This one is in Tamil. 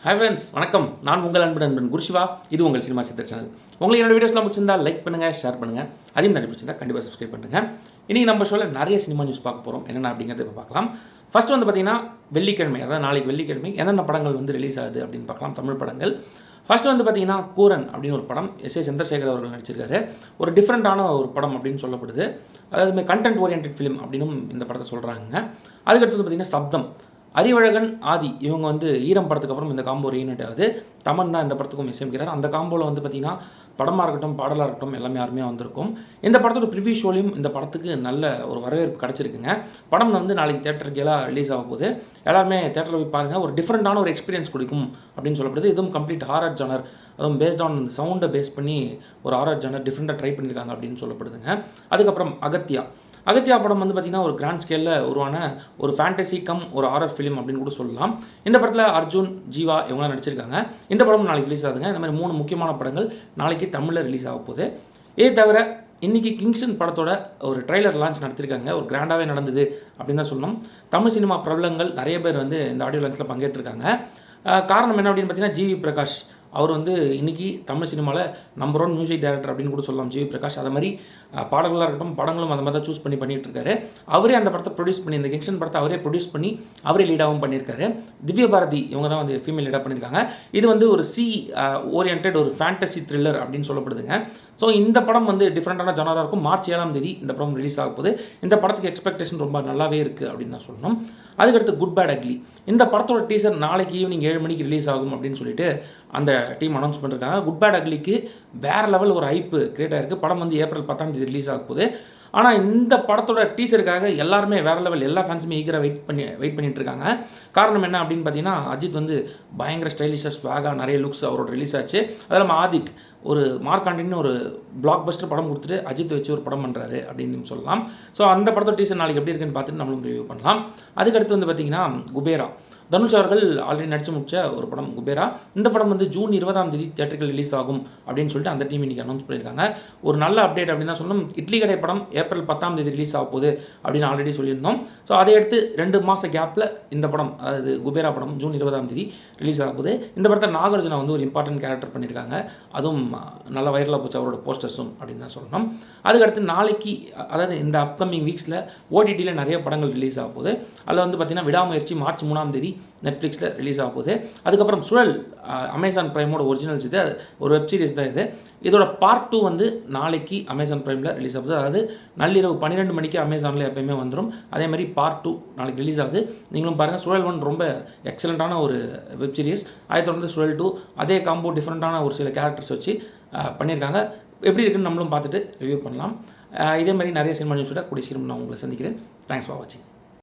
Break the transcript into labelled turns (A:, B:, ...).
A: ஹாய் ஃப்ரெண்ட்ஸ், வணக்கம். நான் உங்கள் அன்பு நண்பன் குருசிவா. இது உங்கள் சினிமா சித்தர் சேனல். உங்களுக்கு என்னோட வீடியோஸ்லாம் பிடிச்சிருந்தா லைக் பண்ணுங்கள், ஷேர் பண்ணுங்கள். அதையும் நிறைய பிடிச்சிருந்தா கண்டிப்பாக சப்ஸ்கிரைப் பண்ணுங்கள். இன்றைக்கி நம்ம ஷோவில் நிறைய சினிமா நியூஸ் பார்க்க போகிறோம். என்னென்ன அப்படிங்கிறத இப்போ பார்க்கலாம். ஃபர்ஸ்ட் வந்து பார்த்தீங்கன்னா வெள்ளிக்கிழமை, அதாவது நாளைக்கு வெள்ளிக்கிழமை என்னென்ன படங்கள் வந்து ரிலீஸ் ஆகுது அப்படின்னு பார்க்கலாம். தமிழ் படங்கள். ஃபர்ஸ்ட் வந்து பார்த்தீங்கன்னா கூரன் அப்படின்னு ஒரு படம் எஸ்.ஏ. சந்திரசேகர் அவர்கள் நடிச்சிருக்காரு. ஒரு டிஃப்ரெண்ட்டான ஒரு படம் அப்படின்னு சொல்லப்படுது. அதாவது கண்டென்ட் ஓரியன்ட் ஃபிலிம் அப்படின்னும் இந்த படத்தை சொல்கிறாங்க. அதுக்கடுத்து பார்த்தீங்கன்னா சப்தம், அறிவழகன், ஆதி இவங்க வந்து ஈரம் படத்துக்கு அப்புறம் இந்த காம்போ ரீயூனிட் ஆகுது. தமன் தான் இந்த படத்துக்கும் இசையமைக்கிறார். அந்த காம்போவில் வந்து பார்த்திங்கன்னா படமாக இருக்கட்டும், பாடலாக இருக்கட்டும், எல்லாமே அருமையாக வந்திருக்கும். இந்த படத்தோட ப்ரிவியூ ஷோலையும் இந்த படத்துக்கு நல்ல ஒரு வரவேற்பு கிடச்சிருக்குங்க. படம் வந்து நாளைக்கு தேட்டருக்கு எல்லாம் ரிலீஸ் ஆக போகுது. எல்லாருமே தேட்டரில் போய் பாருங்கள். ஒரு டிஃப்ரெண்ட்டான ஒரு எக்ஸ்பீரியன்ஸ் கொடுக்கும் அப்படின்னு சொல்லப்படுது. இதுவும் கம்ப்ளீட் ஹாரர் ஜானர், அதுவும் பேஸ்ட் ஆன் சவுண்டை பேஸ் பண்ணி ஒரு ஹாரர் ஜானர் டிஃப்ரெண்ட்டாக ட்ரை பண்ணியிருக்காங்க அப்படின்னு சொல்லப்படுதுங்க. அதுக்கப்புறம் அகத்தியா படம் வந்து பார்த்திங்கன்னா ஒரு கிராண்ட் ஸ்கேலில் உருவான ஒரு ஃபேண்டசி கம் ஒரு ஹாரர் ஃபிலிம் அப்படின்னு கூட சொல்லலாம். இந்த படத்தில் அர்ஜுன், ஜீவா இவங்களாம் நடிச்சிருக்காங்க. இந்த படம் நாளைக்கு ரிலீஸ் ஆகுதுங்க. இந்த மாதிரி 3 முக்கியமான படங்கள் நாளைக்கு தமிழில் ரிலீஸ் ஆக போகுது. இதே தவிர இன்றைக்கி கிங்ஸ்டன் படத்தோட ஒரு ட்ரைலர் லான்ச் நடத்திருக்காங்க. ஒரு கிராண்டாகவே நடந்தது அப்படின்னு தான் சொல்லணும். தமிழ் சினிமா பிரபலங்கள் நிறைய பேர் வந்து இந்த ஆடியோ லான்ச்சில் பங்கேற்றிருக்காங்க. காரணம் என்ன அப்படின்னு பார்த்தீங்கன்னா ஜிவி பிரகாஷ் அவர் வந்து இன்றைக்கி தமிழ் சினிமாவில் நம்பர் 1 மியூசிக் டைரக்டர் அப்படின்னு கூட சொல்லலாம் ஜிவி பிரகாஷ். அது மாதிரி பாடல்களாக இருக்கட்டும், படங்களும் அந்த மாதிரி தான் சூஸ் பண்ணிட்டு இருக்காரு. அவரே அந்த படத்தை ப்ரொடியூஸ் பண்ணி, இந்த கிங்ஸ்டன் படத்தை அவரே ப்ரொடியூஸ் பண்ணி அவரே லீடாகவும் பண்ணியிருக்காரு. திவ்ய பாரதி இவங்க தான் வந்து ஃபீமேல் லீடாக பண்ணியிருக்காங்க. இது வந்து ஒரு ஓரியன்ட் ஒரு ஃபேண்டசி த்ரில்லர் அப்படின்னு சொல்லப்படுதுங்க. ஸோ இந்த படம் வந்து டிஃப்ரெண்ட்டான ஜானராக இருக்கும். மார்ச் 7ஆம் தேதி இந்த படம் ரிலீஸ் ஆக போகுது. இந்த படத்துக்கு எக்ஸ்பெக்டேஷன் ரொம்ப நல்லாவே இருக்குது அப்படின்னு தான் சொல்லணும். அதுக்கடுத்து குட் பேட் அக்லி, இந்த படத்தோட டீசர் நாளைக்கு ஈவினிங் 7 மணிக்கு ரிலீஸ் ஆகும் அப்படின்னு சொல்லிட்டு அந்த டீம் அனௌன்ஸ் பண்ணிருக்காங்க. குட் பேட் அக்லிக்கு வேறு லெவல் ஒரு ஹைப்பு கிரியேட் ஆகிருக்கு. படம் வந்து ஏப்ரல் 10ஆம் தேதி ரிலீஸ் ஆக போகுது. ஆனால் இந்த படத்தோட டீசருக்காக எல்லாருமே வேறு லெவல், எல்லா ஃபேன்ஸுமே ஈகராக வெயிட் பண்ணிட்டு இருக்காங்க. காரணம் என்ன அப்படின்னு பார்த்தீங்கன்னா அஜித் வந்து பயங்கர ஸ்டைலிஷாக ஸ்வாகாக நிறைய லுக்ஸ் அவரோட ரிலீஸ் ஆச்சு. அதில் நம்ம ஆதிக் ஒரு மார்க்காண்டின்னு ஒரு பிளாக் பஸ்டர் படம் கொடுத்துட்டு அஜித் வச்சு ஒரு படம் பண்ணுறாரு அப்படின்னு சொல்லலாம். ஸோ அந்த படத்தோட டீசர் நாளைக்கு எப்படி இருக்குன்னு பார்த்துட்டு நம்மளும் ரிவ்யூ பண்ணலாம். அதுக்கடுத்து வந்து பார்த்திங்கன்னா குபேரா, தனுஷ் அவர்கள் ஆல்ரெடி நடிச்சு முடிச்ச ஒரு படம் குபேரா. இந்த படம் வந்து ஜூன் 20ஆம் தேதி தியேட்டர்கள் ரிலீஸ் ஆகும் அப்படின்னு சொல்லிட்டு அந்த டீம் இன்றைக்கி அனௌன்ஸ் பண்ணியிருக்காங்க. ஒரு நல்ல அப்டேட் அப்படின்னு தான் சொல்லணும். இட்லி கடை படம் ஏப்ரல் 10ஆம் தேதி ரிலீஸ் ஆக போகுது அப்படின்னு ஆல்ரெடி சொல்லியிருந்தோம். ஸோ அதை எடுத்து 2 மாத கேப்பில் இந்த படம், அதாவது குபேரா படம் ஜூன் 20ஆம் தேதி ரிலீஸ் ஆக போகுது. இந்த படத்தை நாகார்ஜுனா வந்து ஒரு இம்பார்ட்டன்ட் கேரக்டர் பண்ணியிருக்காங்க. அதுவும் நல்ல வைரலாக போச்சு அவரோட போஸ்டர்ஸும் அப்படின்னு தான் சொல்லணும். அதுக்கடுத்து நாளைக்கு, அதாவது இந்த அப்கமிங் வீக்ஸில் ஓடிடியில் நிறைய படங்கள் ரிலீஸ் ஆக போகுது. அதில் வந்து பார்த்திங்கன்னா விடாமுயற்சி மார்ச் 3ஆம் தேதி நெட்ஃப்ளிக்ஸில் ரிலீஸ் ஆக போகுது. அதுக்கப்புறம் சுழல் அமேசான் ப்ரைமோட ஒரிஜினல்ஸ், இது ஒரு வெப் சீரிஸ் தான் இது. இதோட பார்ட் 2 வந்து நாளைக்கு அமேசான் ப்ரைமில் ரிலீஸ் ஆகுது. அதாவது நள்ளிரவு 12 மணிக்கு அமேசானில் எப்போயுமே வந்துடும். அதே மாதிரி பார்ட் 2 நாளைக்கு ரிலீஸ் ஆகுது. நீங்களும் பாருங்கள். சுழல் 1 ரொம்ப எக்ஸலண்ட்டான ஒரு வெப் சீரிஸ். அதை தொடர்ந்து சுழல் 2 அதே காம்போ டிஃப்ரெண்ட்டான ஒரு சில கேரக்டர்ஸ் வச்சு பண்ணியிருக்காங்க. எப்படி இருக்குன்னு நம்மளும் பார்த்துட்டு ரிவ்யூ பண்ணலாம். இதே மாதிரி நிறைய சினிமா நியூஸோட கூடிய சீக்கிரம் நான் உங்களை சந்திக்கிறேன். தேங்க்ஸ் ஃபார் வாட்சிங்.